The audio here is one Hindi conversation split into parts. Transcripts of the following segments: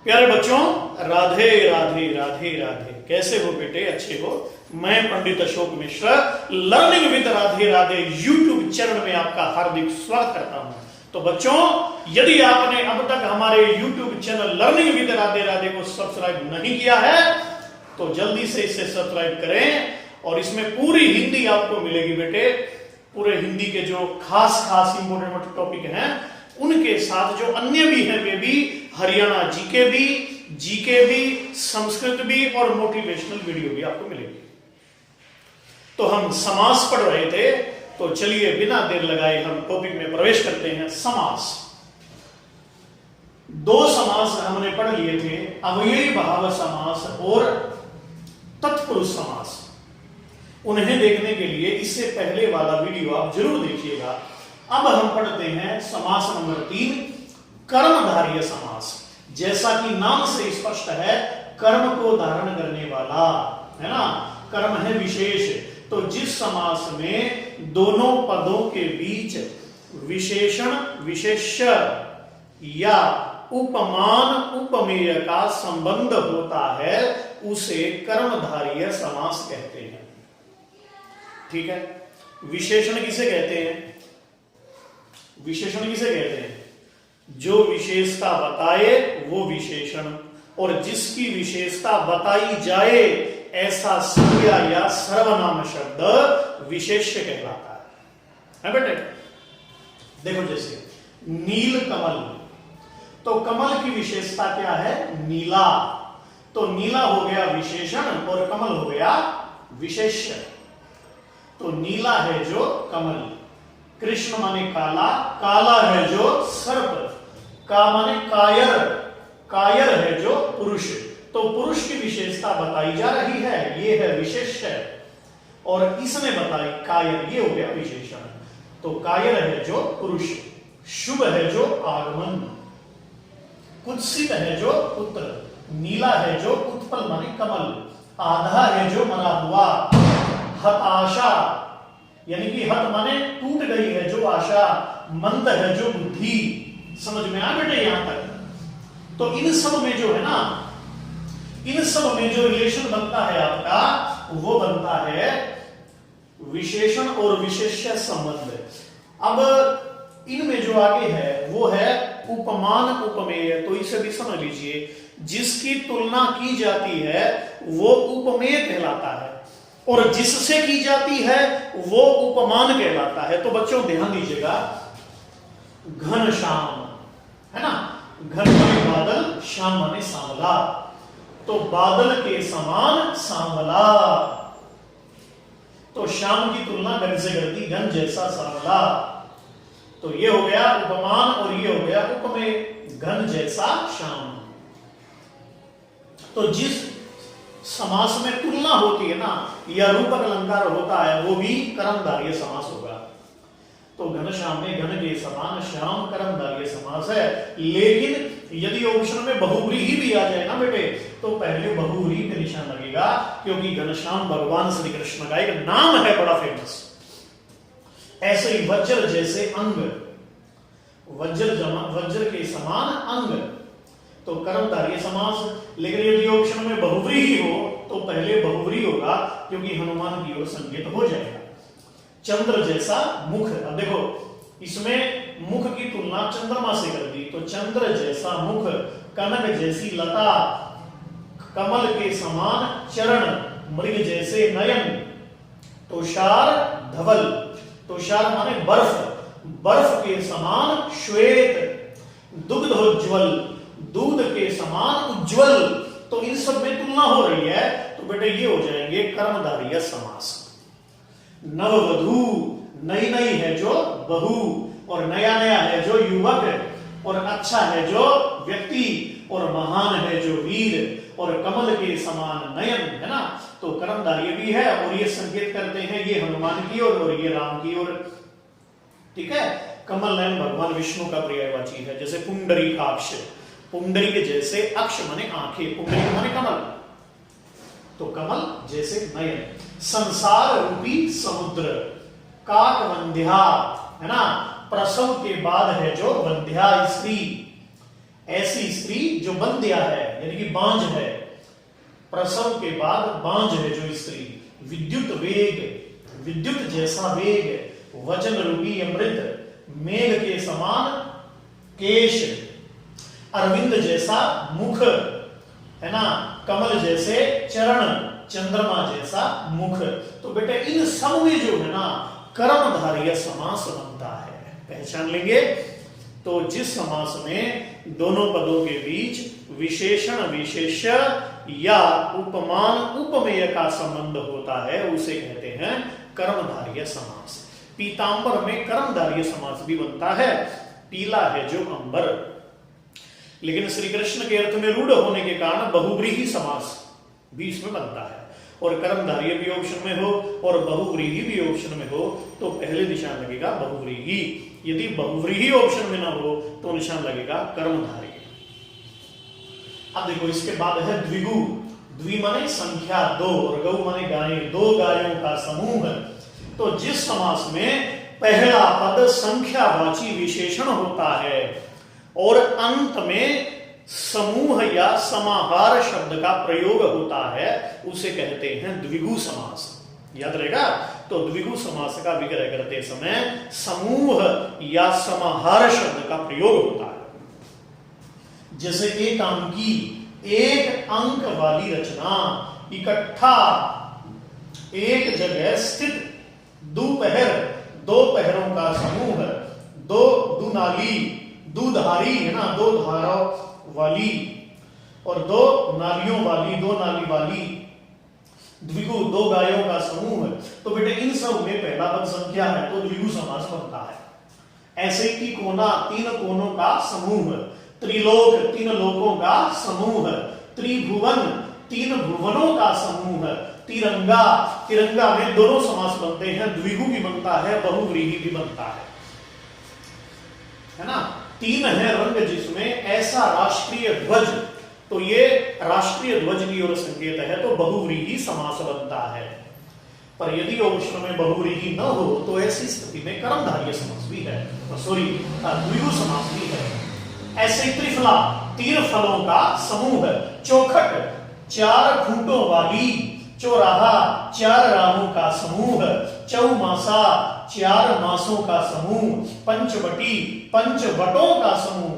प्यारे बच्चों, राधे राधे राधे राधे। कैसे हो बेटे? अच्छे हो? मैं Pandit Ashok Mishra learning with Radhe Radhe YouTube channel में आपका हार्दिक स्वागत करता हूं। तो बच्चों, यदि आपने अब तक हमारे YouTube channel learning with Radhe Radhe को सब्सक्राइब नहीं किया है तो जल्दी से इसे सब्सक्राइब करें। और इसमें पूरी हिंदी आपको मिलेगी बेटे। पूरे हिंदी के जो खास इंपोर्टेंट टॉपिक हैं उनके साथ जो अन्य भी हैं वे भी, हरियाणा जीके भी, संस्कृत भी और मोटिवेशनल वीडियो भी आपको मिलेगी। तो हम समास पढ़ रहे थे, तो चलिए बिना देर लगाए हम टॉपिक में प्रवेश करते हैं। समास। दो समास हमने पढ़ लिए थे, अव्ययी भाव समास और तत्पुरुष समास। उन्हें देखने के लिए इससे पहले वाला वीडियो आप जरूर देखिएगा। अब हम पढ़ते हैं समास नंबर 3, कर्मधारय समास। जैसा कि नाम से स्पष्ट है, कर्म को धारण करने वाला है ना, कर्म है विशेष। तो जिस समास में दोनों पदों के बीच विशेषण विशेष्य या उपमान उपमेय का संबंध होता है उसे कर्मधारय समास कहते हैं। ठीक है। विशेषण किसे कहते हैं? विशेषण किसे कहते हैं? जो विशेषता बताए वो विशेषण, और जिसकी विशेषता बताई जाए ऐसा संज्ञा या सर्वनाम शब्द विशेष्य कहलाता है बेटे। देखो जैसे नील कमल, तो कमल की विशेषता क्या है? नीला। तो नीला हो गया विशेषण और कमल हो गया विशेष्य। तो नीला है जो कमल, कृष्ण माने काला, काला है जो सर्प, का माने कायर, कायर है जो पुरुष। तो पुरुष की विशेषता बताई जा रही है, ये है विशेष्य, और इसने बताई कायर, ये हो गया विशेषण। तो कायर है जो पुरुष, शुभ है जो आगमन, कुत्सित है जो पुत्र, नीला है जो उत्पल माने कमल, आधा है जो मरा हुआ, हताशा यानी कि हत माने टूट गई है जो आशा, मंद है जो बुद्धि। समझ में आ बेटे यहां तक? तो इन सब में जो है ना, इन सब में जो रिलेशन बनता है आपका, वो बनता है विशेषण और विशेष्य संबंध। अब इनमें जो आगे है वो है उपमान उपमेय। तो इसे भी समझ लीजिए, जिसकी तुलना की जाती है वो उपमेय कहलाता है, और जिससे की जाती है वो उपमान कहलाता है। तो बच्चों ध्यान दीजिएगा, घन श्याम है ना, घन माने बादल, श्याम माने सांवला। तो बादल के समान सांवला, तो श्याम की तुलना घन से करती, घन जैसा सांवला। तो ये हो गया उपमान और ये हो गया उपमेय, घन जैसा श्याम। तो जिस समास में तुलना होती है ना, या रूपक अलंकार होता है, वो भी कर्मधारय समास होगा। तो घनश्याम में घन के समान श्याम कर्मधारय समास है। लेकिन यदि ऑप्शन में बहुव्रीहि भी आ जाए ना बेटे, तो पहले बहुव्रीहि का निशान लगेगा, क्योंकि घनश्याम भगवान श्री कृष्ण का एक नाम है बड़ा फेमस। ऐसे ही वज्र जैसे अंग, वज्र के समान अंग, तो कर्मधारय समास। लेकिन यदि ऑप्शन में बहुव्रीहि हो तो पहले बहुव्रीहि होगा, क्योंकि हनुमान की ओर संकेत हो जाएगा। चंद्र जैसा मुख, अब देखो इसमें मुख की तुलना चंद्रमा से कर दी, तो चंद्र जैसा मुख, कनक जैसी लता, कमल के समान चरण, मृग जैसे नयन, तुषार धवल, तुषार माने बर्फ, बर्फ के समान श्वेत, दुग्धोज्ज्वल, दूध के समान उज्ज्वल। तो इन सब में तुलना हो रही है, तो बेटे ये हो जाएंगे कर्मधारय समास। नववधू, नई नई है जो बहू, और नया नया है जो युवक, और अच्छा है जो व्यक्ति, और महान है जो वीर, और कमल के समान नयन है ना। तो कर्मधारय भी है, और ये संकेत करते हैं ये हनुमान की ओर और ये राम की ओर। ठीक है। कमल नयन भगवान विष्णु का पर्यायवाची है, जैसे पुंडरीकाक्ष, पुंडरी के जैसे अक्ष माने आंखें, पुंडरी माने कमल, तो कमल जैसे नयन। संसार रूपी समुद्र, काकवंध्या है ना, प्रसव के बाद है जो वंध्या स्त्री, ऐसी स्त्री जो बंध्या है यानी कि बांझ है, प्रसव के बाद बांझ है जो स्त्री। विद्युत वेग, विद्युत जैसा वेग, वचन रूपी अमृत, मेघ के समान केश, अरविंद जैसा मुख, है ना, कमल जैसे चरण, चंद्रमा जैसा मुख। तो बेटे इन सब में जो है ना कर्मधारय समास बनता है। पहचान लेंगे तो जिस समास में दोनों पदों के बीच विशेषण विशेष्य या उपमान उपमेय का संबंध होता है उसे कहते हैं कर्मधारय समास। पीतांबर में कर्मधारय समास भी बनता है, पीला है जो अंबर, लेकिन श्री कृष्ण के अर्थ में रूढ़ होने के कारण बहुव्रीहि समास भी इसमें बनता है। और कर्मधारय भी ऑप्शन में हो और बहुव्रीहि भी ऑप्शन में हो तो पहले निशान लगेगा बहुव्रीहि, यदि बहुव्रीहि ऑप्शन में ना हो तो निशान लगेगा कर्मधारय। अब देखो इसके बाद है द्विगु। द्वि माने संख्या दो और गौ माने गाय, दो गायों का समूह। तो जिस समास में पहला पद संख्यावाची विशेषण होता है और अंत में समूह या समाहार शब्द का प्रयोग होता है उसे कहते हैं द्विगु समास। याद रहेगा। तो द्विगु समास का विग्रह करते समय समूह या समाहार शब्द का प्रयोग होता है। जैसे एक अंकी, एक अंक वाली रचना, इकट्ठा, एक जगह स्थित, दोपहर, दो पहरों का समूह, दो दुनाली, दुधारी है ना, दो धाराओं वाली और दो नालियों वाली, दो नाली वाली, द्विगु दो गायों का समूह। तो बेटे इन सब में पहला पद संख्या है तो द्विगु समास बनता है। ऐसे कि कोना, तीन कोनों का समूह, त्रिलोक, तीन लोकों का समूह, त्रिभुवन, तीन भुवनों का समूह, तिरंगा, तिरंगा में दोनों समास बनते हैं, द्विगु भी बनता है बहुव्रीहि भी बनता है ना। तीन है रंग जिसमें ऐसा राष्ट्रीय ध्वज, तो ये राष्ट्रीय ध्वज की ओर संकेत है तो बहुव्रीहि समास बनता है। पर यदि ऑप्शन में बहुव्रीहि न हो तो ऐसी स्थिति में कर्मधारय समास भी है, सॉरी द्विगु समास भी है। ऐसे त्रिफला, तीन फलों का समूह, चौखट, चार खूंटों वाली, चौराहा, चार राहों का समूह, चौमासा, चार मासों का समूह, पंचवटी, पंचवटों का समूह,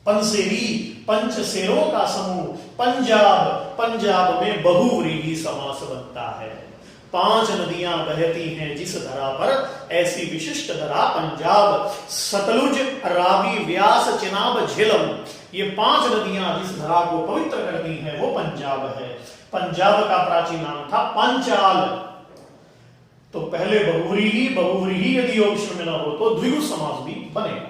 पंसेरी, पंचसेरों का समूह, पंजाब, पंजाब में बहुव्रीहि समास बनता है। पांच नदियां बहती हैं जिस धरा पर ऐसी विशिष्ट धरा पंजाब, सतलुज, रावी, व्यास, चिनाब, झेलम, ये पांच नदियां जिस धरा को पवित्र करती हैं वो पंजाब है। पंजाब का प्राचीन नाम था पांचाल। तो पहले बहुव्रीहि, बहुव्रीहि यदि ऑप्शन में ना हो तो द्विगु समास भी बनेगा।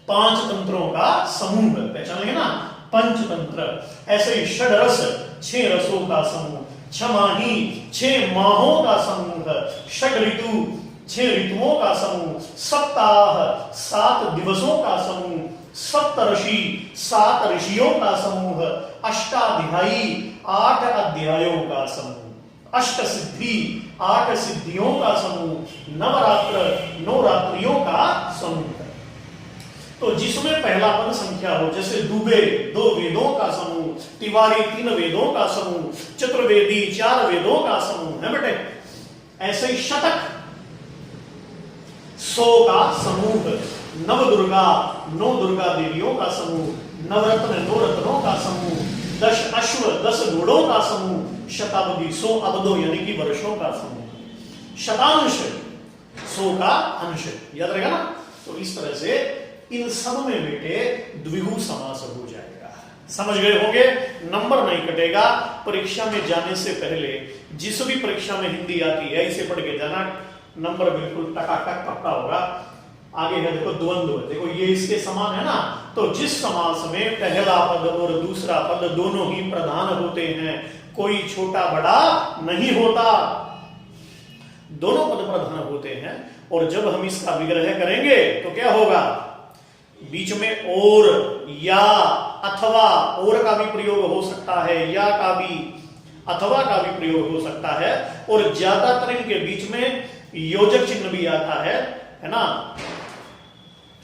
पांच तंत्रों का समूह, पहचान लेंगे ना, पंचतंत्र। ऐसे ही षडरस, छह रसों का समूह, छमाही, छह माहों का समूह, षड ऋतु, छह ऋतुओं का समूह, सप्ताह, सात दिवसों का समूह, सप्तऋषि, सात ऋषियों का समूह, अष्टाध्यायी, आठ अध्यायों का समूह, अष्ट सिद्धि, आठ सिद्धियों का समूह, नवरात्र, नौ रात्रियों का समूह। तो जिसमें पहला पद संख्या हो, जैसे दुबे, दो वेदों का समूह, तिवारी, तीन वेदों का समूह, चतुर्वेदी, चार वेदों का समूह है बेटे। ऐसे ही शतक, 100 का समूह, नवदुर्गा, 9 दुर्गा देवियों का समूह, नवरत्न, 9 रत्नों का समूह, 10 अश्व, 10 घोड़ों का समूह, शताब्दी, 100 अब्दों यानी कि वर्षों का समूह, शतांश, 100 का अंश, याद रहेगा ना। तो इस तरह से इन सब में बेटे द्विगु समास हो जाएगा। समझ गए होंगे, नंबर नहीं कटेगा। परीक्षा में जाने से पहले जिस भी परीक्षा में हिंदी आती है इसे पढ़ के जाना, नंबर बिल्कुल टकाटक पक्का होगा। आगे है देखो द्वंद्व, देखो ये इसके समान है ना। तो जिस समास में पहला पद और दूसरा पद दोनों ही प्रधान होते हैं, कोई छोटा बड़ा नहीं होता, दोनों पद प्रधान होते हैं। और जब हम इसका विग्रह करेंगे तो क्या होगा, बीच में और, या, अथवा, और का भी प्रयोग हो सकता है, या का भी, अथवा का भी प्रयोग हो सकता है। और ज्यादातर इनके बीच में योजक चिन्ह भी आता है ना,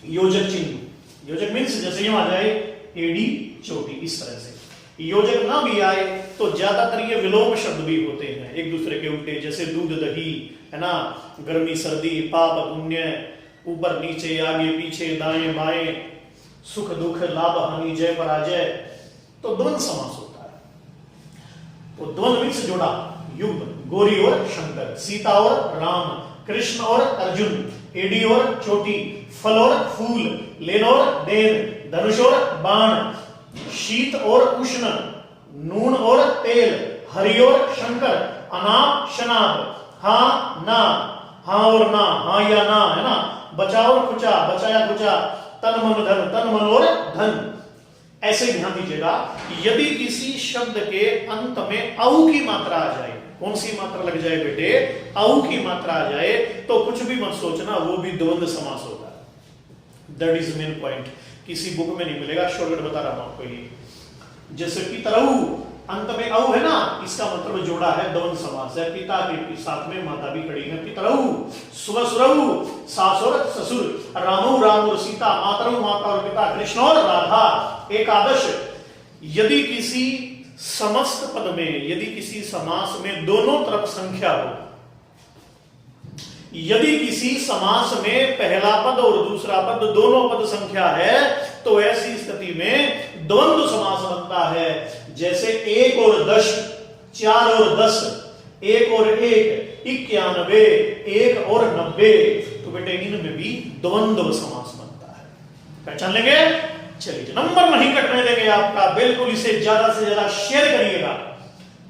योजक चिन्ह। योजक मीन्स जैसे यहां आ जाए एडी चोटी, इस तरह से। योजक ना भी आए तो ज्यादातर ये विलोम शब्द भी होते हैं एक दूसरे के उल्टे, जैसे दूध दही, है ना, गर्मी सर्दी, पाप पुण्य, ऊपर नीचे, आगे पीछे, दाएं बाएं, सुख दुख, लाभ हानि, जय पराजय, तो द्वंद्व समास होता है। तो द्वंद्व मीन्स जोड़ा, युग, गोरी और शंकर, सीता और राम, कृष्ण और अर्जुन, एडी और चोटी, फल और फूल, लेन और देन, धनुष और बाण, शीत और उष्ण, नून और तेल, हरि और शंकर, अनाप शनाप, हाँ ना, हाँ और ना, हाँ या ना, है ना, बचा और खुचा, बचाया खुचा, तन मन धन, तन मन और धन। ऐसे ही ध्यान दीजिएगा, यदि किसी शब्द के अंत में औ की मात्रा आ जाए, कौन सी मात्रा लग जाए बेटे, औ की मात्रा आ जाए, तो कुछ भी मत सोचना, वो भी द्वंद्व समास होगा। दैट इज मेन पॉइंट, किसी बुक में नहीं मिलेगा, शॉर्टकट बता रहा हूं आपको ये। जैसे पितरऊ, अंत में औ है ना, इसका मतलब जोड़ा है, द्वंद्व समास है। पिता के साथ में माता भी खड़ी है, पितरऊ, सुरसुरऊ, सास और ससुर, रामऊ राम और सीता, मातरऊ माता और पिता, कृष्ण और राधा, एकादश। यदि किसी समस्त पद में, यदि किसी समास में दोनों तरफ संख्या हो, यदि किसी समास में पहला पद और दूसरा पद दोनों पद संख्या है, तो ऐसी स्थिति में द्वंद्व समास बनता है। जैसे 1 और 10, 4 और 10, 1 और 1, 91, 1 और 90, तो बेटे इनमें भी द्वंद्व समास बनता है। पहचान लेंगे? चलिए, नंबर नहीं कटने देंगे आपका, बिल्कुल इसे ज्यादा से ज्यादा शेयर करिएगा।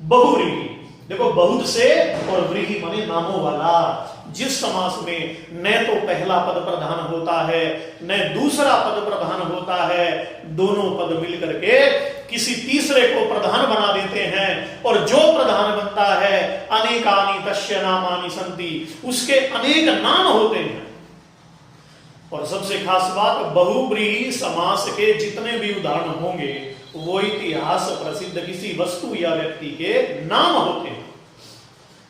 बहुव्रीहि, देखो बहुत से और व्रीहि माने नामों वाला। जिस समास में न तो पहला पद प्रधान होता है न दूसरा पद प्रधान होता है, दोनों पद मिलकर के किसी तीसरे को प्रधान बना देते हैं, और जो प्रधान बनता है अनेकानि तस्य नामानि सन्ति, उसके अनेक नाम होते हैं। और सबसे खास बात, बहुव्रीहि समास के जितने भी उदाहरण होंगे वो इतिहास प्रसिद्ध किसी वस्तु या व्यक्ति के नाम होते हैं।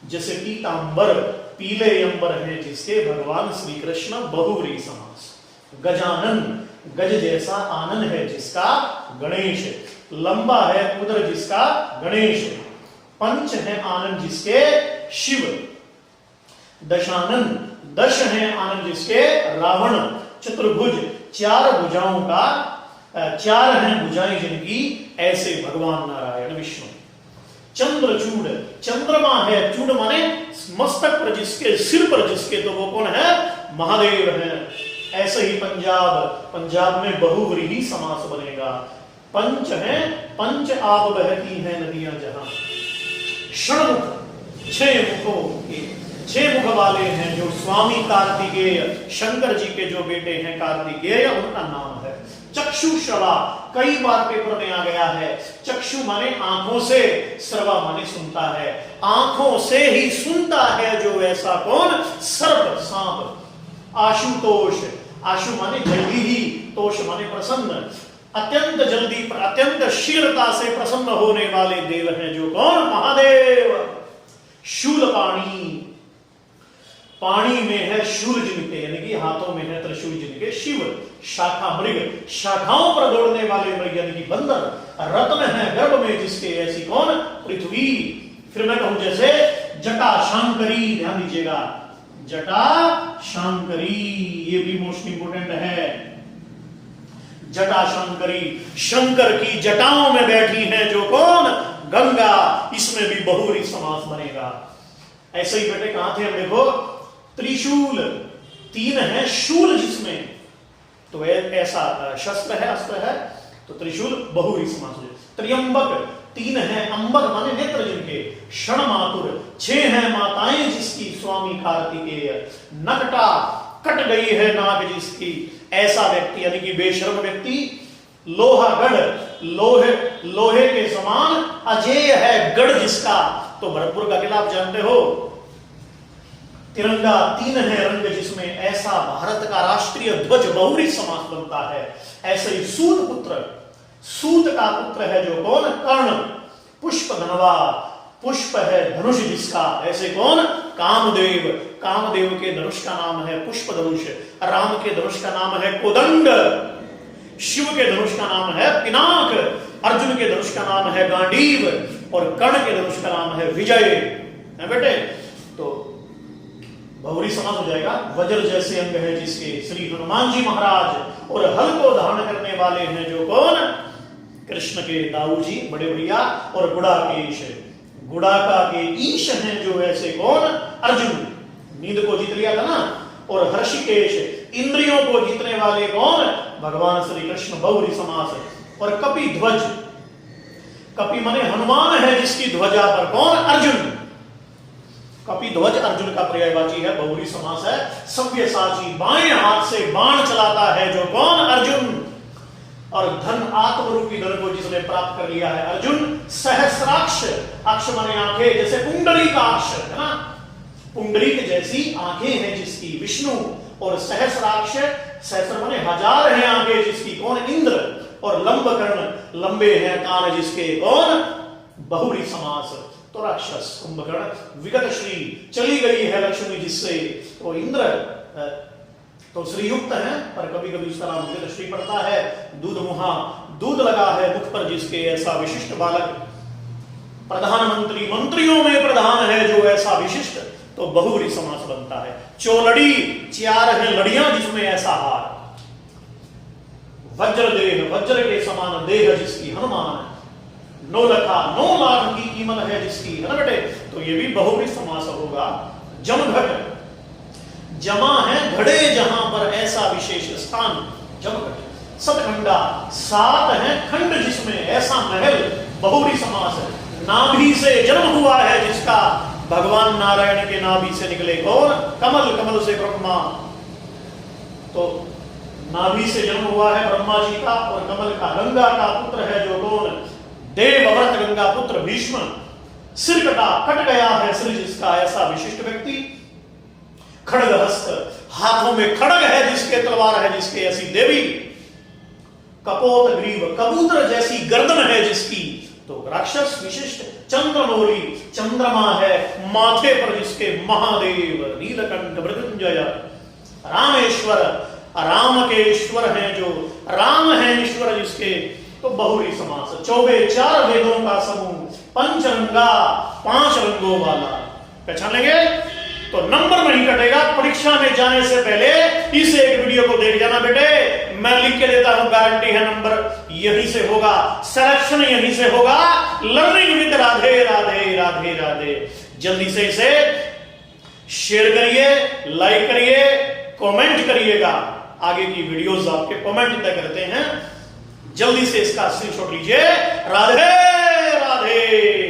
जैसे पीतांबर, पीले अंबर है जिसके भगवान श्री कृष्ण, बहुव्रीहि समास। गजानन, गज जैसा आनन है जिसका, गणेश। लंबा है उदर जिसका, गणेश। पंच है आनंद जिसके, शिव। दशानन, दश है आनंद जिसके, रावण। चतुर्भुज, 4 भुजाओं का, 4 हैं भुजाएं जिनकी, ऐसे भगवान नारायण विष्णु। चंद्रचूड़, चंद्रमा है, चूड़ माने मस्तक पर जिसके, सिर पर जिसके, तो वो कौन है, महादेव है। ऐसे ही पंजाब, पंजाब में बहुव्रीहि समास बनेगा। पंच है, पंच आप बहती हैं नदियां जहां। षणमुख, 6 मुखों के, 6 मुख वाले हैं जो स्वामी कार्तिकेय, शंकर जी के जो बेटे हैं कार्तिकेय, उनका नाम है। चक्षुश्रवा, कई बार पेपर में आ गया है। चक्षु माने आंखों से, श्रवा माने सुनता है। आंखों से ही सुनता है जो ऐसा कौन, सर्प, सांप। आशुतोष, आशु माने जल्दी ही, तोष माने प्रसन्न। अत्यंत जल्दी, अत्यंत शीघ्रता से प्रसन्न होने वाले देव हैं जो कौन, महादेव। शूलपाणी, पानी में है शूल जिनके, यानी कि हाथों में है त्रिशूल जिनके, शिव। शाखा मृग, शाखाओं पर दौड़ने वाले मृग यानी कि बंदर। रत्न है गर्भ में जिसके, ऐसी कौन, पृथ्वी। फिर मैं कहूं जैसे जटा शांकरी, ध्यान दीजिएगा, जटा शांकरी, ये भी मोस्ट इंपोर्टेंट है। जटा शांकरी, शंकर की जटाओं में बैठी है जो कौन, गंगा। इसमें भी बहुव्रीहि समास बनेगा। ऐसे ही बेटे कहां थे हम, देखो त्रिशूल, 3 है शूल जिसमें, तो ऐसा शस्त्र है, अस्त्र है, तो त्रिशूल बहुव्रीहि समास हो जाए। त्र्यंबक, 3 है अंबर माने नेत्र जिनके। षणमातुर, 6 है माताएं जिसकी, स्वामी कार्तिकेय। नकटा, कट गई है नाक जिसकी, ऐसा व्यक्ति यानी कि बेशर्म व्यक्ति। लोहागढ़, लोहे, लोहे के समान अजेय है गढ़ जिसका, तो भरतपुर का किला आप जानते हो। तिरंगा, 3 है रंग जिसमें, ऐसा भारत का राष्ट्रीय ध्वज, बहुव्रीहि समास बनता है। ऐसे ही सूत पुत्र, सूत का पुत्र है जो कौन, कर्ण। पुष्प धनवा, पुष्प है धनुष जिसका, ऐसे कौन, कामदेव। कामदेव के धनुष का नाम है पुष्प धनुष। राम के धनुष का नाम है कोदंड। शिव के धनुष का नाम है पिनाक, अर्जुन के धनुष का नाम है गांडीव और कर्ण के धनुष का नाम है विजय। है बेटे, तो बहुरी समास हो जाएगा। वज्र जैसे अंग है जिसके श्री हनुमान जी महाराज, और हल को धारण करने वाले हैं जो कौन? कृष्ण के दाऊ जी बड़े बढ़िया, और गुड़ाकेश, गुड़ाका के ईश हैं जो ऐसे कौन? अर्जुन, नींद को जीत लिया था ना। और हर्षिकेश, इंद्रियों को जीतने वाले कौन? भगवान श्री कृष्ण, बहुरी समास। और कपि ध्वज, कपि माने हनुमान है जिसकी ध्वजा पर कौन? अर्जुन। कपि ध्वज अर्जुन का पर्यायवाची है, बहुरी समास है। सव्यसाची, बाएं हाथ से बाण चलाता है जो कौन? अर्जुन। और धन, आत्मरूपी धन को जिसने प्राप्त कर लिया है अर्जुन। सहस्राक्ष, अक्ष माने आंखें, जैसे पुंडरीकाक्ष है ना, पुंडरीक जैसी आंखें हैं जिसकी विष्णु। और सहस्राक्ष, सहस्र माने हजार हैं आंखें जिसकी कौन? इंद्र। और लंबकर्ण, लंबे हैं कान जिसके कौन? बहुरी समास। तो राक्षस, कुंभकर्ण। विगत श्री, चली गई है लक्ष्मी जिससे, तो इंद्र तो श्रीयुक्त है, पर कभी कभी उसका नाम विगत श्री पड़ता है। दूध मुहा, दूध लगा है मुख पर जिसके, ऐसा विशिष्ट बालक। प्रधानमंत्री, मंत्रियों में प्रधान है जो ऐसा विशिष्ट, तो बहुरी समास बनता है। चोलड़ी, चार है लड़ियां जिसमें ऐसा हार। वज्र देह, वज्र के समान देह जिसकी, हनुमान। 9 लाख की कीमत है जिसकी, है ना बेटे, तो ये भी बहुरी समास होगा। जमघट, जमा है घड़े जहां पर ऐसा विशेष स्थान, जमघट। सतखंडा, 7 है खंड जिसमें ऐसा महल, बहुरी समास है। नाभि से जन्म हुआ है जिसका, भगवान नारायण के नाभि से निकले कौन? कमल, कमल से ब्रह्मा। तो नाभि से जन्म हुआ है ब्रह्मा जी का, और कमल का, गंगा का पुत्र है जो कौन? देवव्रत गंगा पुत्र भीष्म। सिर कटा, कट गया है सिर जिसका, ऐसा विशिष्ट व्यक्ति। खड़गहस्त, हाथों में खड़ग है जिसके, तलवार है जिसके, ऐसी देवी। कपोत ग्रीव, कबूतर जैसी गर्दन है जिसकी, तो राक्षस विशिष्ट। चंद्रमौली, चंद्रमा है माथे पर जिसके, महादेव। नीलकंठ, मृत्युंजय। रामेश्वर, राम के ईश्वर हैं जो, राम है ईश्वर जिसके, तो बहुरी समास। 4 वेदों का समूह, पंचरंगा, 5 रंगों वाला। पहचान लेंगे तो नंबर नहीं कटेगा। परीक्षा में जाने से पहले इस एक वीडियो को देख जाना बेटे, मैं लिख के देता हूं, गारंटी है नंबर यहीं से होगा, सिलेक्शन यहीं से होगा। Learning with Radhe Radhe Radhe Radhe. जल्दी से इसे शेयर करिए, लाइक करिए, कमेंट करिएगा। आगे की वीडियोस आपके कमेंट तय करते हैं, जल्दी से इसका स्क्रीनशॉट लीजिए। राधे राधे।